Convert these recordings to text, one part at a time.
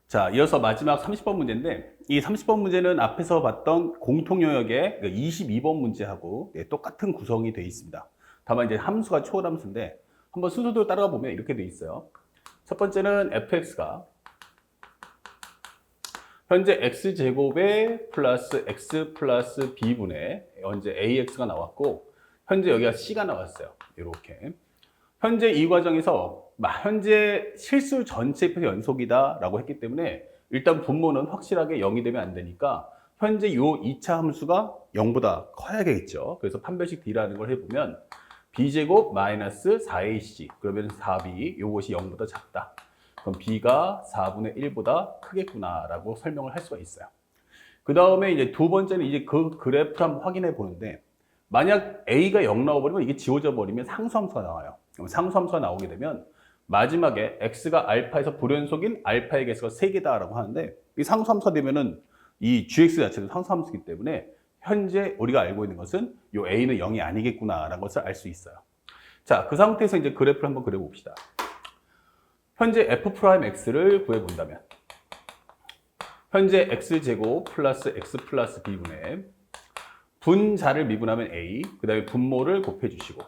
자, 이어서 마지막 30번 문제인데, 이 30번 문제는 앞에서 봤던 공통 영역의 22번 문제하고 똑같은 구성이 되어 있습니다. 다만 이제 함수가 초월함수인데, 한번 순서대로 따라가 보면 이렇게 되어 있어요. 첫 번째는 fx가 현재 x제곱에 플러스 x 플러스 b분의 현재 ax가 나왔고, 현재 여기가 c가 나왔어요. 이렇게. 현재 이 과정에서 현재 실수 전체 입에서 연속이다 라고 했기 때문에 일단 분모는 확실하게 0이 되면 안 되니까 현재 요 2차 함수가 0보다 커야겠죠. 그래서 판별식 D라는 걸 해보면 B제곱 마이너스 4AC 그러면 4B 요것이 0보다 작다. 그럼 B가 4분의 1보다 크겠구나 라고 설명을 할 수가 있어요. 그 다음에 이제 두 번째는 이제 그 그래프를 한번 확인해 보는데 만약 A가 0 나와버리면 이게 지워져 버리면 상수함수가 나와요. 그럼 상수함수가 나오게 되면 마지막에 X가 알파에서 불연속인 알파의 개수가 3개다라고 하는데 이 상수함수가 되면은 이 GX 자체도 상수함수이기 때문에 현재 우리가 알고 있는 것은 이 A는 0이 아니겠구나라는 것을 알 수 있어요. 자, 그 상태에서 이제 그래프를 한번 그려봅시다. 현재 F'X를 구해본다면 현재 X제곱 플러스 X 플러스 B분의 분자를 미분하면 A, 그 다음에 분모를 곱해주시고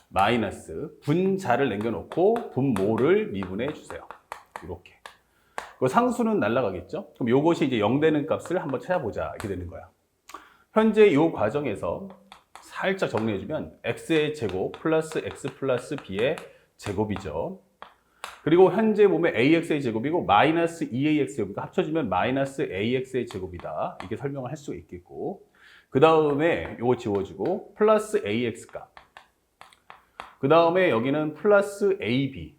마이너스 분자를 남겨놓고 분모를 미분해 주세요. 이렇게. 그 상수는 날아가겠죠? 그럼 이것이 이제 0 되는 값을 한번 찾아보자. 이렇게 되는 거야. 현재 이 과정에서 살짝 정리해주면 x의 제곱 플러스 x 플러스 b의 제곱이죠. 그리고 현재 보면 ax의 제곱이고 마이너스 2ax 제곱이니까 합쳐지면 마이너스 ax의 제곱이다. 이렇게 설명을 할 수가 있겠고 그 다음에 이거 지워주고 플러스 ax 값 그 다음에 여기는 플러스 AB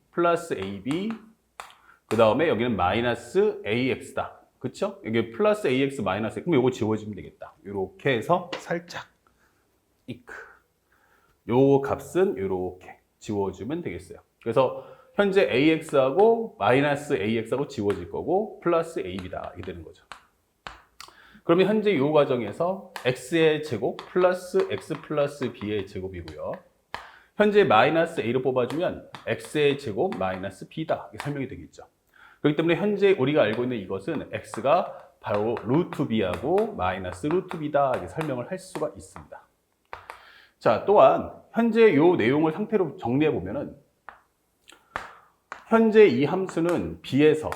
그 다음에 여기는 마이너스 AX다. 그쵸? 여기 플러스 AX 마이너스 그럼 이거 지워주면 되겠다. 이렇게 해서 살짝 요 값은 이렇게 지워주면 되겠어요. 그래서 현재 AX하고 마이너스 AX하고 지워질 거고 플러스 AB다. 이렇게 되는 거죠. 그러면 현재 이 과정에서 X의 제곱 플러스 X 플러스 B의 제곱이고요. 현재 마이너스 A를 뽑아주면 X의 제곱 마이너스 B다. 이렇게 설명이 되겠죠. 그렇기 때문에 현재 우리가 알고 있는 이것은 X가 바로 루트 B하고 마이너스 루트 B다. 이렇게 설명을 할 수가 있습니다. 자, 또한 현재 이 내용을 상태로 정리해 보면은 현재 이 함수는 B에서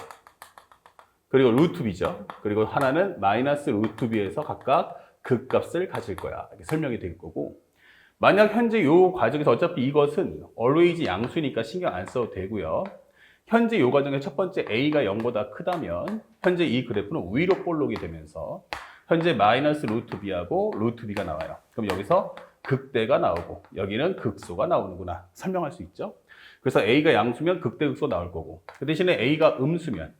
그리고 루트 B죠. 그리고 하나는 마이너스 루트 B에서 각각 극값을 가질 거야. 이렇게 설명이 될 거고 만약 현재 이 과정에서 어차피 이것은 always 양수니까 신경 안 써도 되고요. 현재 이 과정의 첫 번째 A가 0보다 크다면 현재 이 그래프는 위로 볼록이 되면서 현재 마이너스 루트 B하고 루트 B가 나와요. 그럼 여기서 극대가 나오고 여기는 극소가 나오는구나 설명할 수 있죠. 그래서 A가 양수면 극대 극소 나올 거고 그 대신에 A가 음수면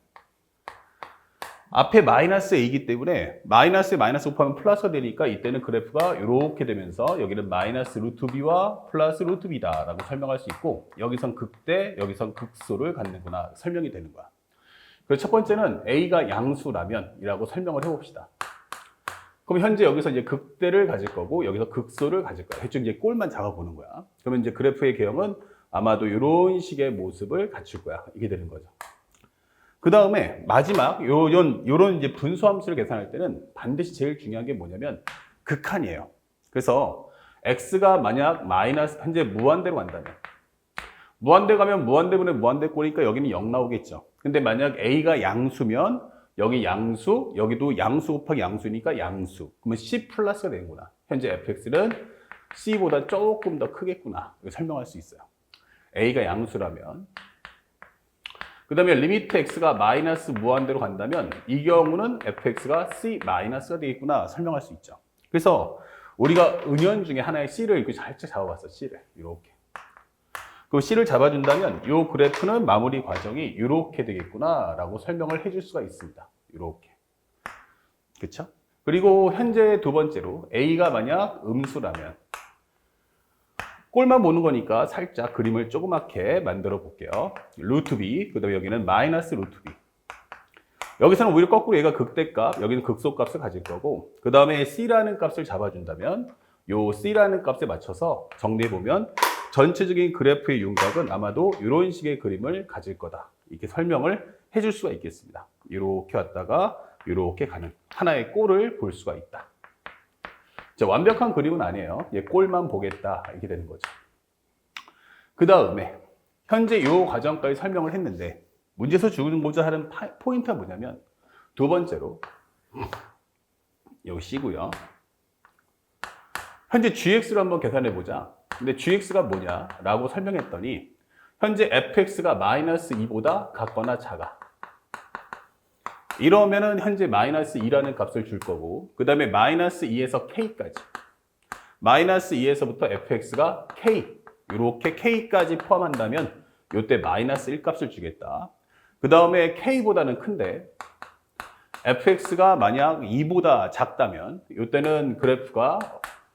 앞에 마이너스 A이기 때문에 마이너스에 마이너스 곱하면 플러스가 되니까 이때는 그래프가 이렇게 되면서 여기는 마이너스 루트 B와 플러스 루트 B다 라고 설명할 수 있고 여기선 극대, 여기선 극소를 갖는구나 설명이 되는 거야. 그래서 첫 번째는 A가 양수라면 이라고 설명을 해봅시다. 그럼 현재 여기서 이제 극대를 가질 거고 여기서 극소를 가질 거야. 대충 이제 꼴만 잡아보는 거야. 그러면 이제 그래프의 개형은 아마도 이런 식의 모습을 갖출 거야. 이게 되는 거죠. 그 다음에 마지막 요런 이제 분수함수를 계산할 때는 반드시 제일 중요한 게 뭐냐면 극한이에요. 그래서 x가 만약 마이너스 현재 무한대로 간다면 무한대 가면 무한대분의 무한대 꼴이니까 여기는 0 나오겠죠. 근데 만약 a가 양수면 여기 양수, 여기도 양수 곱하기 양수니까 양수. 그러면 c 플러스가 되는구나. 현재 fx는 c보다 조금 더 크겠구나. 이거 설명할 수 있어요. a가 양수라면 그 다음에 리미트 x가 마이너스 무한대로 간다면 이 경우는 fx가 c 마이너스가 되겠구나 설명할 수 있죠. 그래서 우리가 은연 중에 하나의 c를 이렇게 살짝 잡아봤어. c를 이렇게. 그 c를 잡아준다면 이 그래프는 마무리 과정이 이렇게 되겠구나 라고 설명을 해줄 수가 있습니다. 이렇게. 그쵸? 그리고 현재 두 번째로 a가 만약 음수라면 꼴만 보는 거니까 살짝 그림을 조그맣게 만들어 볼게요. 루트 B, 그 다음에 여기는 마이너스 루트 B. 여기서는 오히려 거꾸로 얘가 극대값, 여기는 극소값을 가질 거고 그 다음에 C라는 값을 잡아준다면 요 C라는 값에 맞춰서 정리해보면 전체적인 그래프의 윤곽은 아마도 이런 식의 그림을 가질 거다. 이렇게 설명을 해줄 수가 있겠습니다. 이렇게 왔다가 이렇게 가는 하나의 꼴을 볼 수가 있다. 자, 완벽한 그림은 아니에요. 꼴만 보겠다 이렇게 되는 거죠. 그 다음에 현재 이 과정까지 설명을 했는데 문제에서 주고자 하는 포인트가 뭐냐면 두 번째로 여기 C고요. 현재 GX를 한번 계산해 보자. 근데 GX가 뭐냐라고 설명했더니 현재 fx가 마이너스 2보다 같거나 작아. 이러면은 현재 마이너스 2라는 값을 줄 거고 그 다음에 마이너스 2에서 k까지 마이너스 2에서부터 fx가 k 이렇게 k까지 포함한다면 이때 마이너스 1 값을 주겠다. 그 다음에 k보다는 큰데 fx가 만약 2보다 작다면 이때는 그래프가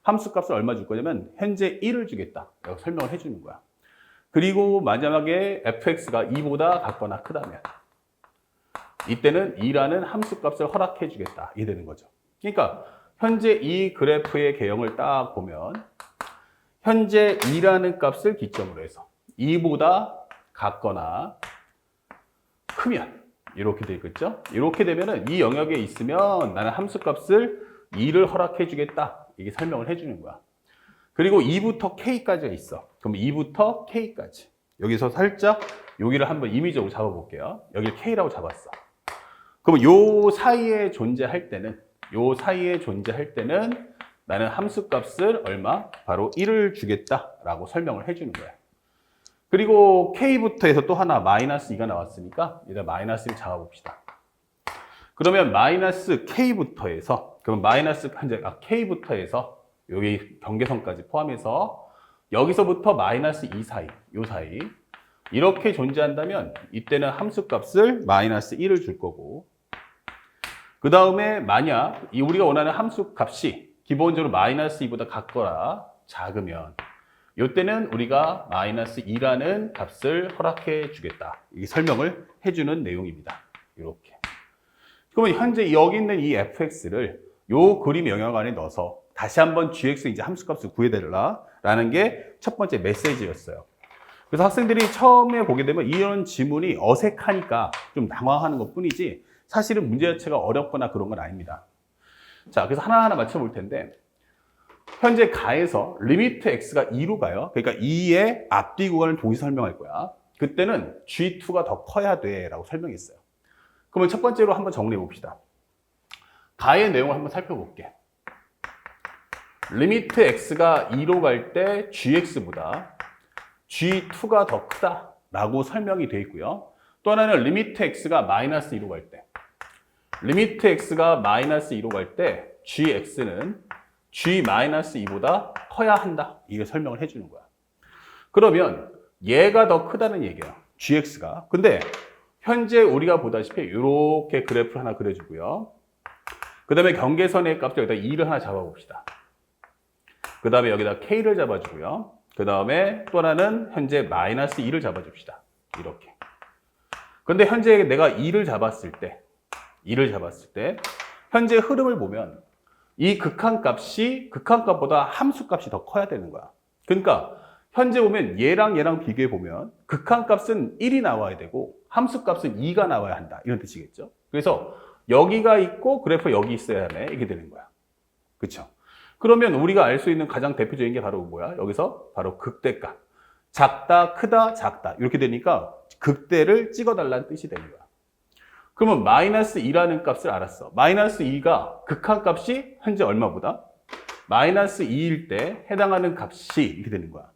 함수값을 얼마 줄 거냐면 현재 1을 주겠다 라고 설명을 해주는 거야. 그리고 마지막에 fx가 2보다 같거나 크다면 이때는 2라는 함수값을 허락해 주겠다 이게 되는 거죠. 그러니까 현재 이 그래프의 개형을 딱 보면 현재 2라는 값을 기점으로 해서 2보다 같거나 크면 이렇게 돼 있겠죠. 이렇게 되면은 이 영역에 있으면 나는 함수값을 2를 허락해 주겠다 이게 설명을 해주는 거야. 그리고 2부터 k까지가 있어. 그럼 2부터 k까지 여기서 살짝 여기를 한번 임의적으로 잡아볼게요. 여기를 k라고 잡았어. 그럼 요 사이에 존재할 때는 나는 함수값을 얼마? 바로 1을 주겠다라고 설명을 해주는 거야. 그리고 k부터 해서 또 하나 마이너스 2가 나왔으니까 일단 마이너스 1 잡아봅시다. 그러면 마이너스 k부터 해서 그럼 마이너스 k부터 해서 여기 경계선까지 포함해서 여기서부터 마이너스 2 사이 요 사이 이렇게 존재한다면 이때는 함수값을 마이너스 1을 줄 거고 그 다음에 만약 우리가 원하는 함수값이 기본적으로 마이너스 2보다 같거나 작으면 이때는 우리가 마이너스 2라는 값을 허락해 주겠다. 이게 설명을 해주는 내용입니다. 이렇게. 그러면 현재 여기 있는 이 fx를 요 그림 영역 안에 넣어서 다시 한번 gx 이제 함수값을 구해달라라는 게 첫 번째 메시지였어요. 그래서 학생들이 처음에 보게 되면 이런 지문이 어색하니까 좀 당황하는 것 뿐이지 사실은 문제 자체가 어렵거나 그런 건 아닙니다. 자, 그래서 하나하나 맞춰볼 텐데 현재 가에서 리미트 x가 2로 가요. 그러니까 2의 앞뒤 구간을 동시에 설명할 거야. 그때는 g2가 더 커야 돼 라고 설명했어요. 그러면 첫 번째로 한번 정리해 봅시다. 가의 내용을 한번 살펴볼게. 리미트 x가 2로 갈 때 gx보다 g2가 더 크다 라고 설명이 되어 있고요. 또 하나는 리미트 x가 마이너스 2로 갈 때 리미트 x가 마이너스 2로 갈 때 gx는 g-2보다 커야 한다. 이게 설명을 해주는 거야. 그러면 얘가 더 크다는 얘기야. gx가. 근데 현재 우리가 보다시피 이렇게 그래프를 하나 그려주고요. 그 다음에 경계선의 값을 여기다 2를 하나 잡아봅시다. 그 다음에 여기다 k를 잡아주고요. 그 다음에 또 하나는 현재 마이너스 2를 잡아줍시다. 이렇게. 근데 현재 내가 2를 잡았을 때 현재 흐름을 보면 이 극한값이 극한값보다 함수값이 더 커야 되는 거야. 그러니까 현재 보면 얘랑 비교해 보면 극한값은 1이 나와야 되고 함수값은 2가 나와야 한다. 이런 뜻이겠죠. 그래서 여기가 있고 그래프 여기 있어야 하네. 이게 되는 거야. 그렇죠? 그러면 우리가 알 수 있는 가장 대표적인 게 바로 뭐야? 여기서 바로 극대값. 작다, 크다, 작다. 이렇게 되니까 극대를 찍어달라는 뜻이 되는 거야. 그러면 마이너스 2라는 값을 알았어. 마이너스 2가 극한값이 현재 얼마보다? 마이너스 2일 때 해당하는 값이 이렇게 되는 거야.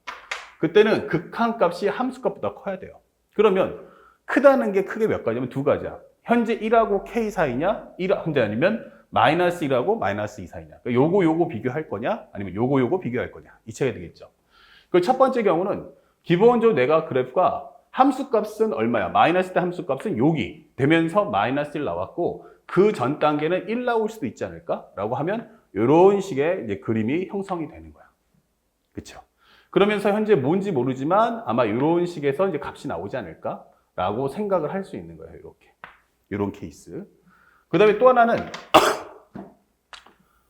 그때는 극한값이 함수값보다 커야 돼요. 그러면 크다는 게 크게 몇 가지냐면 두 가지야. 현재 1하고 k 사이냐? 현재 아니면 마이너스 1하고 마이너스 2 사이냐. 그러니까 요거 비교할 거냐? 아니면 요거 비교할 거냐. 이 차이가 되겠죠. 그 첫 번째 경우는 기본적으로 내가 그래프가 함수값은 얼마야? 마이너스 때 함수값은 여기 되면서 마이너스 1 나왔고 그 전 단계는 1 나올 수도 있지 않을까? 라고 하면 이런 식의 이제 그림이 형성이 되는 거야. 그렇죠? 그러면서 현재 뭔지 모르지만 아마 이런 식에서 이제 값이 나오지 않을까? 라고 생각을 할 수 있는 거예요. 이렇게. 이런 케이스. 그 다음에 또 하나는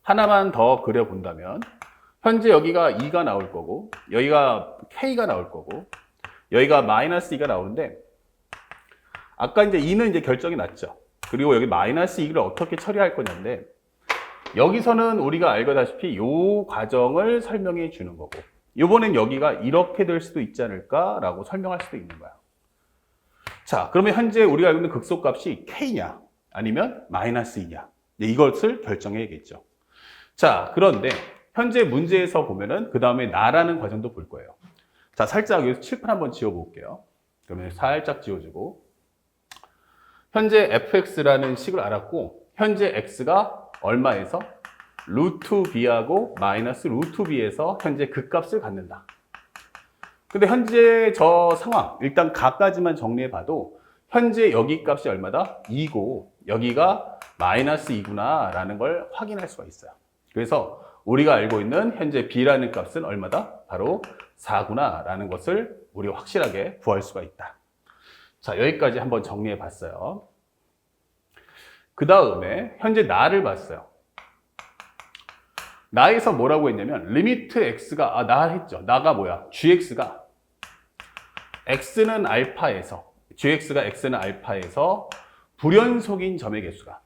하나만 더 그려본다면 현재 여기가 2가 나올 거고 여기가 k가 나올 거고 여기가 마이너스 2가 나오는데 아까 이제 2는 이제 결정이 났죠. 그리고 여기 마이너스 2를 어떻게 처리할 거냐인데, 여기서는 우리가 알다시피 요 과정을 설명해 주는 거고, 이번엔 여기가 이렇게 될 수도 있지 않을까라고 설명할 수도 있는 거야. 자, 그러면 현재 우리가 알고 있는 극소값이 K냐, 아니면 마이너스 2냐, 이것을 결정해야겠죠. 자, 그런데 현재 문제에서 보면은 그 다음에 나라는 과정도 볼 거예요. 자, 살짝 여기서 칠판 한번 지워볼게요. 그러면 살짝 지워주고, 현재 fx라는 식을 알았고, 현재 x가 얼마에서? 루트 b하고 마이너스 루트 b에서 현재 그 값을 갖는다. 근데 현재 저 상황, 일단 가까지만 정리해 봐도 현재 여기 값이 얼마다? 2고 여기가 마이너스 2구나 라는 걸 확인할 수가 있어요. 그래서 우리가 알고 있는 현재 b라는 값은 얼마다? 바로 4구나 라는 것을 우리가 확실하게 구할 수가 있다. 자, 여기까지 한번 정리해 봤어요. 그 다음에 현재 나를 봤어요. 나에서 뭐라고 했냐면 리미트 x가 나 했죠. 나가 뭐야? gx가 x는 알파에서 gx가 x는 알파에서 불연속인 점의 개수가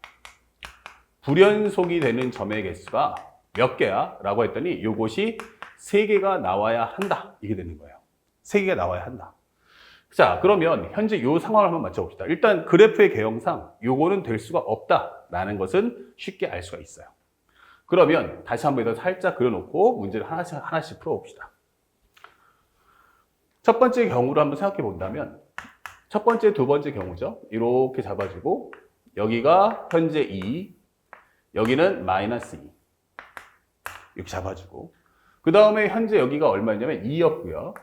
불연속이 되는 점의 개수가 몇 개야? 라고 했더니 이것이 3개가 나와야 한다. 이게 되는 거예요. 3개가 나와야 한다. 자, 그러면 현재 이 상황을 한번 맞춰봅시다. 일단 그래프의 개형상 요거는 될 수가 없다라는 것은 쉽게 알 수가 있어요. 그러면 다시 한번 더 살짝 그려놓고 문제를 하나씩 풀어봅시다. 첫 번째 경우로 한번 생각해 본다면 첫 번째, 두 번째 경우죠. 이렇게 잡아주고 여기가 현재 2, 여기는 마이너스 2 이렇게 잡아주고 그 다음에 현재 여기가 얼마였냐면 2였고요.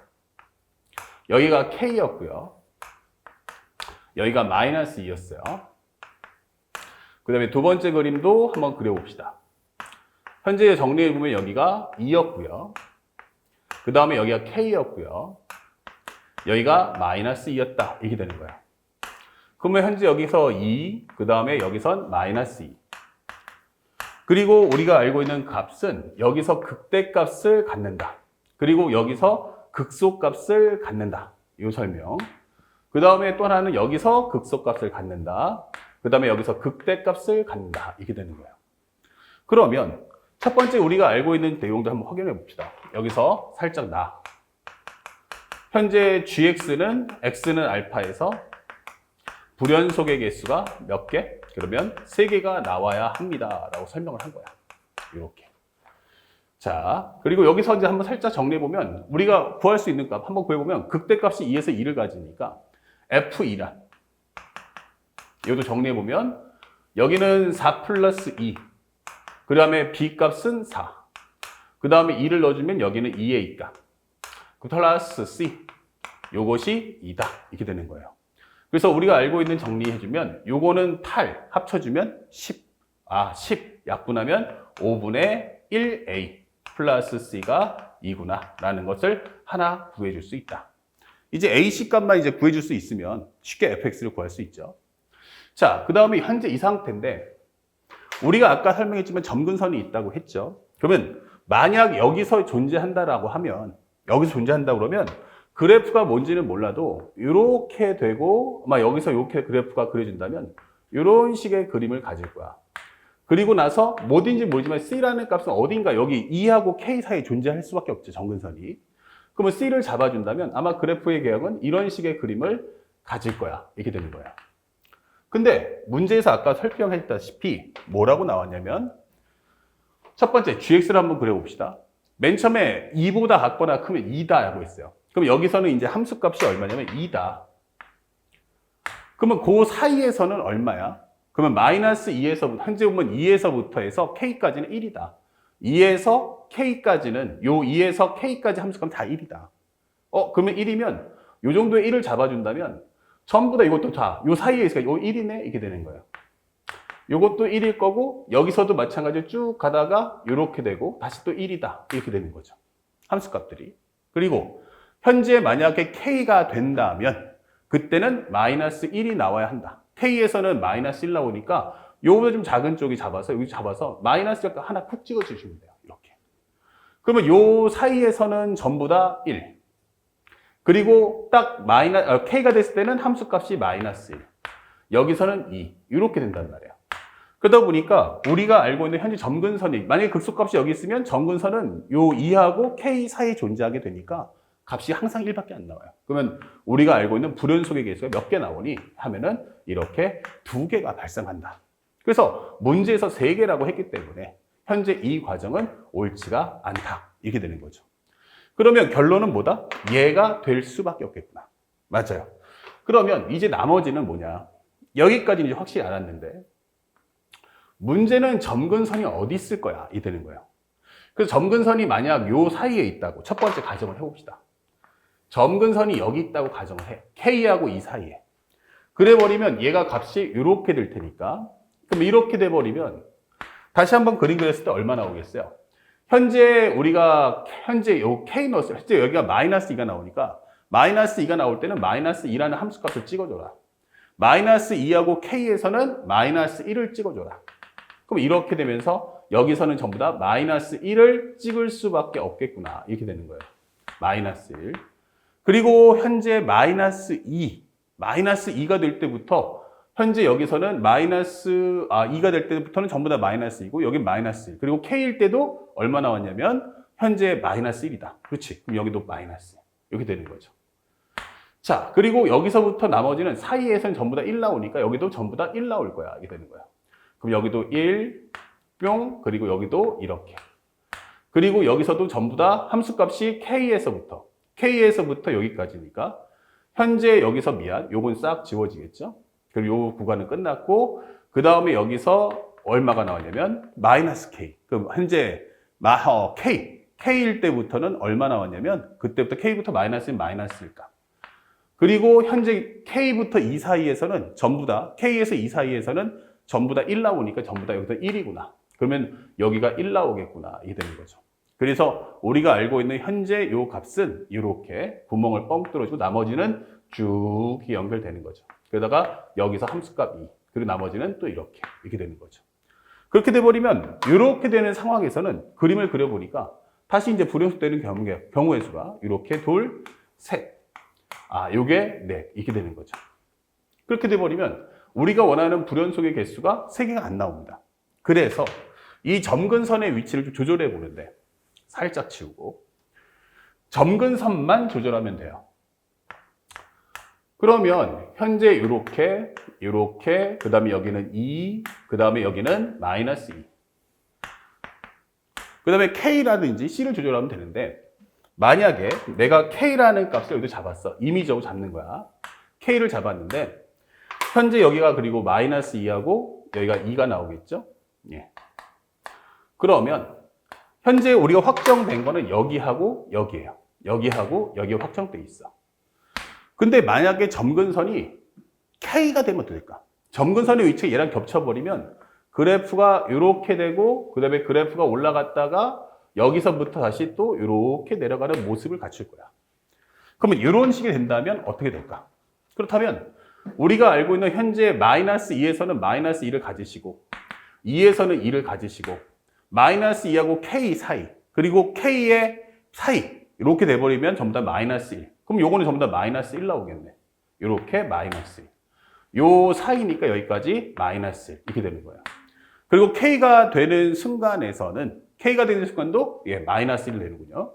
여기가 K였고요. 여기가 마이너스 2였어요. 그 다음에 두 번째 그림도 한번 그려봅시다. 현재 정리해보면 여기가 2였고요. 그 다음에 여기가 K였고요. 여기가 마이너스 2였다. 이렇게 되는 거예요. 그러면 현재 여기서 2, 그 다음에 여기선 마이너스 2. 그리고 우리가 알고 있는 값은 여기서 극대값을 갖는다. 그리고 여기서 극소값을 갖는다. 이 설명. 그 다음에 또 하나는 여기서 극소값을 갖는다. 그 다음에 여기서 극대값을 갖는다. 이렇게 되는 거예요. 그러면 첫 번째 우리가 알고 있는 내용도 한번 확인해 봅시다. 여기서 살짝 현재 gx는 x는 알파에서 불연속의 개수가 몇 개? 그러면 3개가 나와야 합니다. 라고 설명을 한 거야. 이렇게. 자, 그리고 여기서 이제 한번 살짝 정리해보면 우리가 구할 수 있는 값 한번 구해보면 극대값이 2에서 2를 가지니까 f2란 이것도 정리해보면 여기는 4 플러스 2 그 다음에 b값은 4 그 다음에 2를 넣어주면 여기는 2의 2값 플러스 c 요것이 2다 이렇게 되는 거예요. 그래서 우리가 알고 있는 정리해주면 요거는 8 합쳐주면 10 약분하면 5분의 1a 플러스 c가 2구나 라는 것을 하나 구해줄 수 있다. 이제 ac 값만 이제 구해줄 수 있으면 쉽게 fx를 구할 수 있죠. 자, 그 다음에 현재 이 상태인데 우리가 아까 설명했지만 점근선이 있다고 했죠. 그러면 만약 여기서 존재한다라고 하면 여기서 존재한다 그러면 그래프가 뭔지는 몰라도 이렇게 되고 아마 여기서 이렇게 그래프가 그려진다면 이런 식의 그림을 가질 거야. 그리고 나서 뭐든지 모르지만 C라는 값은 어딘가 여기 E하고 K 사이에 존재할 수밖에 없죠. 점근선이. 그러면 C를 잡아준다면 아마 그래프의 개형은 이런 식의 그림을 가질 거야. 이렇게 되는 거야. 근데 문제에서 아까 설명했다시피 뭐라고 나왔냐면 첫 번째 GX를 한번 그려봅시다. 맨 처음에 2보다 같거나 크면 2다 라고 했어요. 그럼 여기서는 이제 함수값이 얼마냐면 2다. 그러면 그 사이에서는 얼마야? 그러면 마이너스 2에서, 현재 보면 2에서부터 해서 K까지는 1이다. 2에서 K까지는, 요 2에서 K까지 함수값은 다 1이다. 그러면 1이면, 요 정도의 1을 잡아준다면, 전부 다 이것도 다, 요 사이에 있으니까 요 1이네? 이렇게 되는 거예요. 요것도 1일 거고, 여기서도 마찬가지로 쭉 가다가, 요렇게 되고, 다시 또 1이다. 이렇게 되는 거죠. 함수값들이. 그리고, 현재 만약에 K가 된다면, 그때는 마이너스 1이 나와야 한다. K에서는 마이너스 1 나오니까 요거보다 좀 작은 쪽이 잡아서 여기 잡아서 마이너스 하나 푹 찍어 주시면 돼요. 이렇게. 그러면 요 사이에서는 전부 다 1. 그리고 딱 K가 됐을 때는 함수값이 마이너스 1. 여기서는 2 이렇게 된단 말이에요. 그러다 보니까 우리가 알고 있는 현재 점근선이 만약에 극소값이 여기 있으면 점근선은 요 2하고 K 사이에 존재하게 되니까 값이 항상 1밖에 안 나와요. 그러면 우리가 알고 있는 불연속의 개수가 몇 개 나오니 하면은 이렇게 2개가 발생한다. 그래서 문제에서 3개라고 했기 때문에 현재 이 과정은 옳지가 않다. 이렇게 되는 거죠. 그러면 결론은 뭐다? 얘가 될 수밖에 없겠구나. 맞아요. 그러면 이제 나머지는 뭐냐? 여기까지는 이제 확실히 알았는데 문제는 점근선이 어디 있을 거야? 이 되는 거예요. 그래서 점근선이 만약 요 사이에 있다고 첫 번째 가정을 해봅시다. 점근선이 여기 있다고 가정을 해. K하고 이 사이에. 그래 버리면 얘가 값이 이렇게 될 테니까 그럼 이렇게 돼 버리면 다시 한번 그림 그렸을 때 얼마 나오겠어요? 현재 우리가 요 K 넣었어요. 현재 여기가 마이너스 2가 나오니까 마이너스 2가 나올 때는 마이너스 2라는 함수값을 찍어줘라. 마이너스 2하고 K에서는 마이너스 1을 찍어줘라. 그럼 이렇게 되면서 여기서는 전부 다 마이너스 1을 찍을 수밖에 없겠구나. 이렇게 되는 거예요. 마이너스 1. 그리고 현재 마이너스 2가 될 때부터 현재 여기서는 마이너스 2가 될 때부터는 전부 다 마이너스 2고 여기 마이너스 1. 그리고 K일 때도 얼마 나왔냐면 현재 마이너스 1이다. 그렇지. 그럼 여기도 마이너스 1. 이렇게 되는 거죠. 자, 그리고 여기서부터 나머지는 사이에서는 전부 다 1 나오니까 여기도 전부 다 1 나올 거야. 이렇게 되는 거야. 그럼 여기도 1, 뿅, 그리고 여기도 이렇게. 그리고 여기서도 전부 다 함수값이 K에서부터 여기까지니까 현재 여기서 요건 싹 지워지겠죠? 그리고 요 구간은 끝났고 그 다음에 여기서 얼마가 나왔냐면 마이너스 K. 그럼 현재 K일 때부터는 얼마 나왔냐면 그때부터 K부터 마이너스인 마이너스일까. 그리고 현재 K부터 2 사이에서는 전부 다 K에서 2 사이에서는 전부 다 1 나오니까 전부 다 여기서 1이구나. 그러면 여기가 1 나오겠구나. 이게 되는 거죠. 그래서 우리가 알고 있는 현재 요 값은 이렇게 구멍을 뻥 뚫어주고 나머지는 쭉 연결되는 거죠. 그러다가 여기서 함수값 2, 그리고 나머지는 또 이렇게 되는 거죠. 그렇게 돼버리면 이렇게 되는 상황에서는 그림을 그려보니까 다시 이제 불연속되는 경우의 수가 이렇게 둘, 셋. 요게 넷. 이렇게 되는 거죠. 그렇게 돼버리면 우리가 원하는 불연속의 개수가 3개가 안 나옵니다. 그래서 이 점근선의 위치를 좀 조절해 보는데 살짝 치우고 점근선만 조절하면 돼요. 그러면 현재 이렇게 그 다음에 여기는 2, 그 다음에 여기는 마이너스 2. 그 다음에 K라든지 C를 조절하면 되는데 만약에 내가 K라는 값을 여기도 잡았어. 임의적으로 잡는 거야. K를 잡았는데 현재 여기가 그리고 마이너스 2하고 여기가 2가 나오겠죠? 예. 그러면 현재 우리가 확정된 거는 여기하고 여기예요. 여기하고 여기가 확정돼 있어. 근데 만약에 점근선이 K가 되면 어떻게 될까? 점근선의 위치가 얘랑 겹쳐버리면 그래프가 이렇게 되고 그 다음에 그래프가 올라갔다가 여기서부터 다시 또 이렇게 내려가는 모습을 갖출 거야. 그러면 이런 식이 된다면 어떻게 될까? 그렇다면 우리가 알고 있는 현재 마이너스 2에서는 마이너스 2를 가지시고 2에서는 2를 가지시고 마이너스 2하고 K 사이 그리고 K의 사이 이렇게 돼버리면 전부 다 마이너스 1. 그럼 요거는 전부 다 마이너스 1 나오겠네. 이렇게 마이너스 1. 요 사이니까 여기까지 마이너스 1 이렇게 되는 거예요. 그리고 K가 되는 순간에서는 K가 되는 순간도 마이너스 1 되는군요.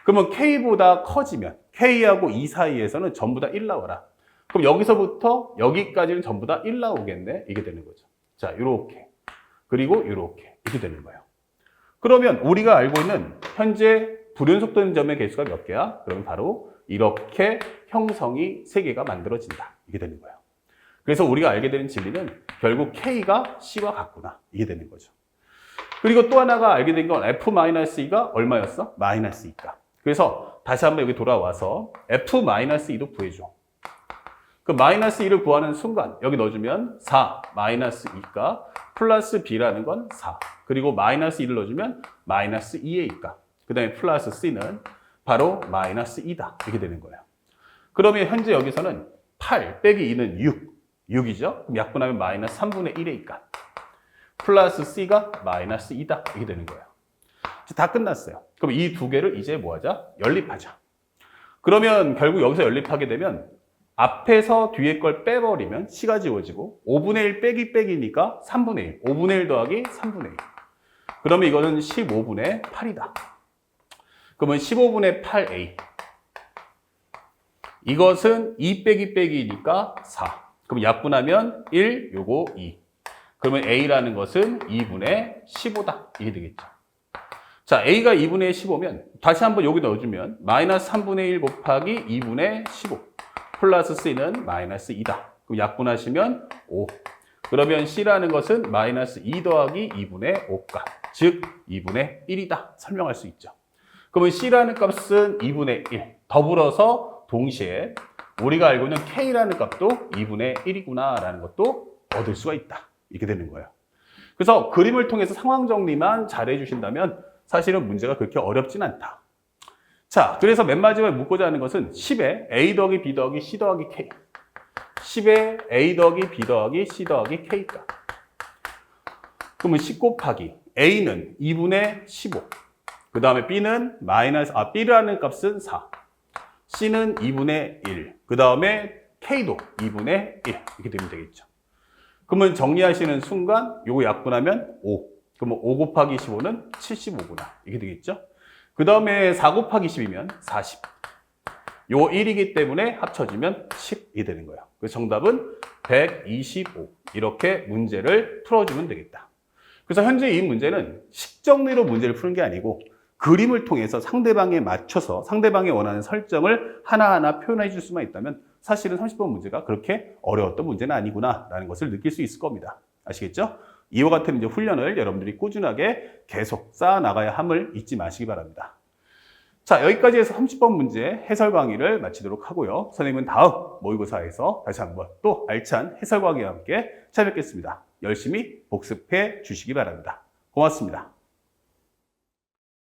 그러면 K보다 커지면 K하고 2 사이에서는 전부 다 1 나와라. 그럼 여기서부터 여기까지는 전부 다 1 나오겠네. 이게 되는 거죠. 자, 이렇게. 그리고 이렇게. 이렇게 되는 거예요. 그러면 우리가 알고 있는 현재 불연속된 점의 개수가 몇 개야? 그러면 바로 이렇게 형성이 3개가 만들어진다. 이게 되는 거예요. 그래서 우리가 알게 되는 진리는 결국 K가 C와 같구나. 이게 되는 거죠. 그리고 또 하나가 알게 된 건 F-2가 얼마였어? 마이너스 2가. 그래서 다시 한번 여기 돌아와서 F-2도 구해줘. 그 마이너스 2를 구하는 순간 여기 넣어주면 4 마이너스 2가 플러스 B라는 건 4. 그리고 마이너스 2를 넣어주면 마이너스 2의 2가. 그 다음에 플러스 C는 바로 마이너스 2다. 이렇게 되는 거예요. 그러면 현재 여기서는 8 빼기 2는 6이죠? 그럼 약분하면 마이너스 3분의 1의 2가. 플러스 C가 마이너스 2다. 이렇게 되는 거예요. 다 끝났어요. 그럼 이 두 개를 이제 뭐 하자? 연립하자. 그러면 결국 여기서 연립하게 되면 앞에서 뒤에 걸 빼버리면 C가 지워지고 5분의 1 빼기 빼기니까 3분의 1. 5분의 1 더하기 3분의 1. 그러면 이거는 15분의 8이다. 그러면 15분의 8A. 이것은 2 빼기 빼기니까 4. 그럼 약분하면 1, 요거 2. 그러면 A라는 것은 2분의 15다. 이게 되겠죠. 자, A가 2분의 15면 다시 한번 여기 넣어주면 마이너스 3분의 1 곱하기 2분의 15 플러스 C는 마이너스 2다. 그럼 약분하시면 5. 그러면 C라는 것은 마이너스 2 더하기 2분의 5가 즉 2분의 1이다. 설명할 수 있죠. 그러면 C라는 값은 2분의 1. 더불어서 동시에 우리가 알고 있는 K라는 값도 2분의 1이구나 라는 것도 얻을 수가 있다. 이렇게 되는 거예요. 그래서 그림을 통해서 상황 정리만 잘 해주신다면 사실은 문제가 그렇게 어렵진 않다. 자, 그래서 맨 마지막에 묻고자 하는 것은 10에 A 더하기 B 더하기 C 더하기 K. 10에 A 더하기 B 더하기 C 더하기 K가. 그러면 10 곱하기 A는 2분의 15. 그 다음에 B는 B라는 값은 4. C는 2분의 1. 그 다음에 K도 2분의 1. 이렇게 되면 되겠죠. 그러면 정리하시는 순간 요거 약분하면 5. 그러면 5 곱하기 15는 75구나. 이렇게 되겠죠. 그 다음에 4 곱하기 10이면 40. 요거 1이기 때문에 합쳐지면 10이 되는 거예요. 그래서 정답은 125. 이렇게 문제를 풀어주면 되겠다. 그래서 현재 이 문제는 식정리로 문제를 푸는 게 아니고 그림을 통해서 상대방에 맞춰서 상대방이 원하는 설정을 하나하나 표현해 줄 수만 있다면 사실은 30번 문제가 그렇게 어려웠던 문제는 아니구나라는 것을 느낄 수 있을 겁니다. 아시겠죠? 이와 같은 이제 훈련을 여러분들이 꾸준하게 계속 쌓아 나가야 함을 잊지 마시기 바랍니다. 자, 여기까지 해서 30번 문제 해설 강의를 마치도록 하고요. 선생님은 다음 모의고사에서 다시 한번 또 알찬 해설 강의와 함께 찾아뵙겠습니다. 열심히 복습해 주시기 바랍니다. 고맙습니다.